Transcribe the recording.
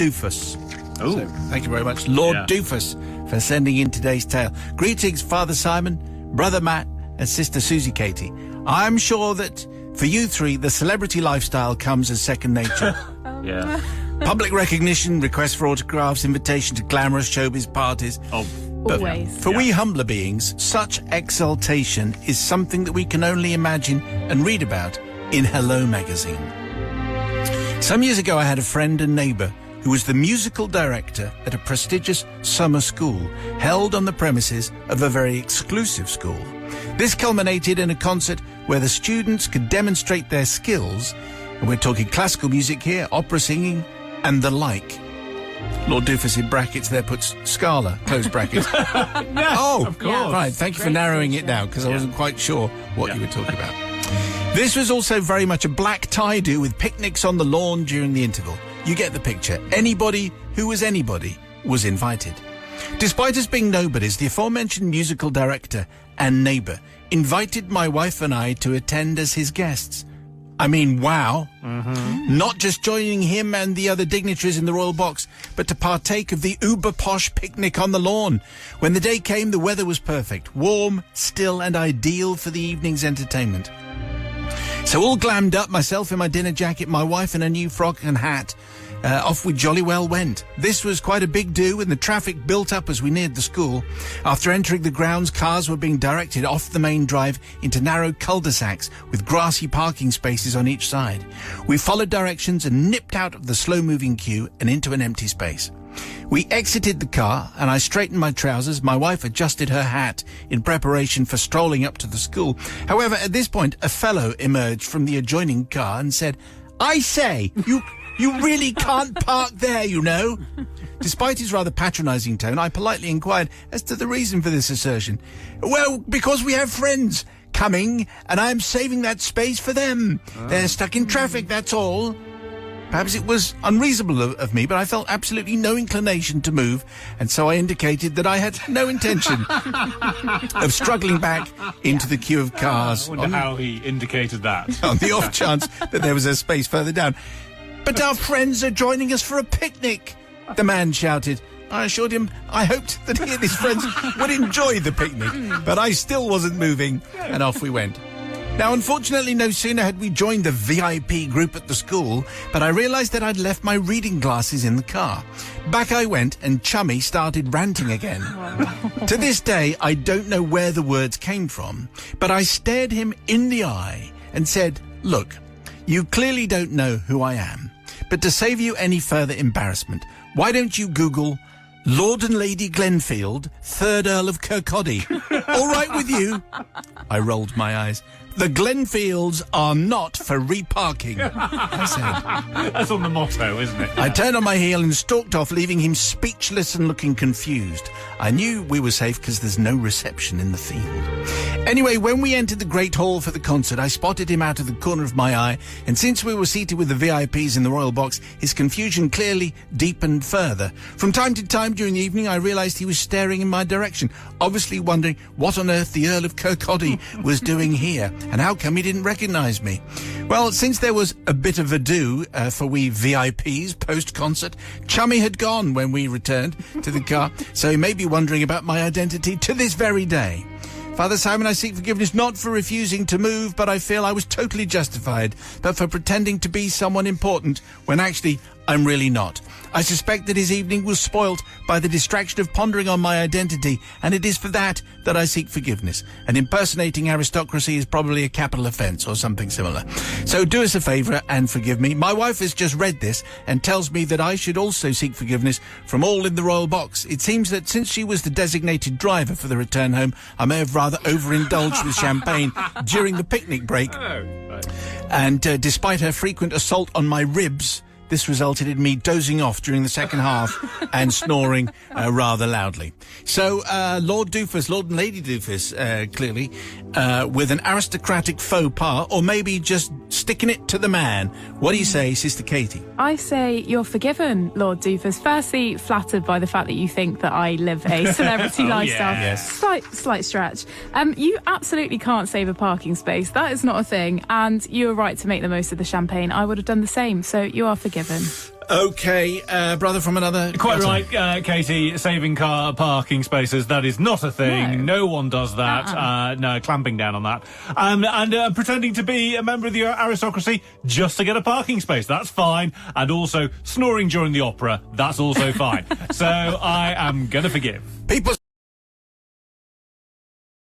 Duffus. Oh, so, thank you very much, Lord Duffus, for sending in today's tale. Greetings, Father Simon, Brother Matt, and Sister Susie Katie. I'm sure that for you three, the celebrity lifestyle comes as second nature. yeah. Public recognition, requests for autographs, invitation to glamorous showbiz parties. Oh, but always. For we humbler beings, such exaltation is something that we can only imagine and read about in Hello magazine. Some years ago, I had a friend and neighbour who was the musical director at a prestigious summer school held on the premises of a very exclusive school. This culminated in a concert where the students could demonstrate their skills, and we're talking classical music here, opera singing, and the like. Lord Duffus in brackets there puts Scala, close brackets. Oh, of course. Yeah. Right, thank you for narrowing it down, because I wasn't quite sure what you were talking about. This was also very much a black tie do with picnics on the lawn during the interval. You get the picture. Anybody who was anybody was invited. Despite us being nobodies, the aforementioned musical director and neighbour invited my wife and I to attend as his guests. I mean, wow. Mm-hmm. Not just joining him and the other dignitaries in the royal box, but to partake of the uber-posh picnic on the lawn. When the day came, the weather was perfect, warm, still, and ideal for the evening's entertainment. So all glammed up, myself in my dinner jacket, my wife in a new frock and hat, off we jolly well went. This was quite a big do, and the traffic built up as we neared the school. After entering the grounds, cars were being directed off the main drive into narrow cul-de-sacs with grassy parking spaces on each side. We followed directions and nipped out of the slow-moving queue and into an empty space. We exited the car, and I straightened my trousers. My wife adjusted her hat in preparation for strolling up to the school. However, at this point, a fellow emerged from the adjoining car and said, "I say, you really can't park there, you know." Despite his rather patronising tone, I politely inquired as to the reason for this assertion. "Well, because we have friends coming, and I'm saving that space for them. They're stuck in traffic, that's all." Perhaps it was unreasonable of me, but I felt absolutely no inclination to move, and so I indicated that I had no intention of struggling back into the queue of cars. I wonder how he indicated that. On the off chance that there was a space further down. "But our friends are joining us for a picnic," the man shouted. I assured him I hoped that he and his friends would enjoy the picnic, but I still wasn't moving, and off we went. Now, unfortunately, no sooner had we joined the VIP group at the school, but I realised that I'd left my reading glasses in the car. Back I went, and Chummy started ranting again. To this day, I don't know where the words came from, but I stared him in the eye and said, "Look, you clearly don't know who I am, but to save you any further embarrassment, why don't you Google Lord and Lady Glenfield, 3rd Earl of Kirkcaldy? All right with you?" I rolled my eyes. "The Glenfields are not for reparking," I said. That's on the motto, isn't it? I turned on my heel and stalked off, leaving him speechless and looking confused. I knew we were safe because there's no reception in the field. Anyway, when we entered the Great Hall for the concert, I spotted him out of the corner of my eye, and since we were seated with the VIPs in the royal box, his confusion clearly deepened further. From time to time during the evening, I realised he was staring in my direction, obviously wondering what on earth the Earl of Kirkcaldy was doing here, and how come he didn't recognise me. Well, since there was a bit of ado for we VIPs post-concert, Chummy had gone when we returned to the car, so he may be wondering about my identity to this very day. Father Simon, I seek forgiveness not for refusing to move, but I feel I was totally justified, but for pretending to be someone important when actually I'm really not. I suspect that his evening was spoilt by the distraction of pondering on my identity, and it is for that I seek forgiveness. And impersonating aristocracy is probably a capital offence or something similar. So do us a favour and forgive me. My wife has just read this and tells me that I should also seek forgiveness from all in the royal box. It seems that since she was the designated driver for the return home, I may have rather overindulged with champagne during the picnic break. Oh, right. And despite her frequent assault on my ribs, this resulted in me dozing off during the second half and snoring rather loudly. So, Lord and Lady Duffus, clearly, with an aristocratic faux pas, or maybe just sticking it to the man. What do you say, Sister Katie? I say you're forgiven, Lord Duffus. Firstly, flattered by the fact that you think that I live a celebrity lifestyle. Yeah. Yes. Slight stretch. You absolutely can't save a parking space. That is not a thing. And you're right to make the most of the champagne. I would have done the same. So you are forgiven. Okay, brother from another... Quite right, Katie. Saving car parking spaces, that is not a thing. No one does that. No, clamping down on that. And pretending to be a member of the aristocracy just to get a parking space, that's fine. And also snoring during the opera, that's also fine. So I am going to forgive. People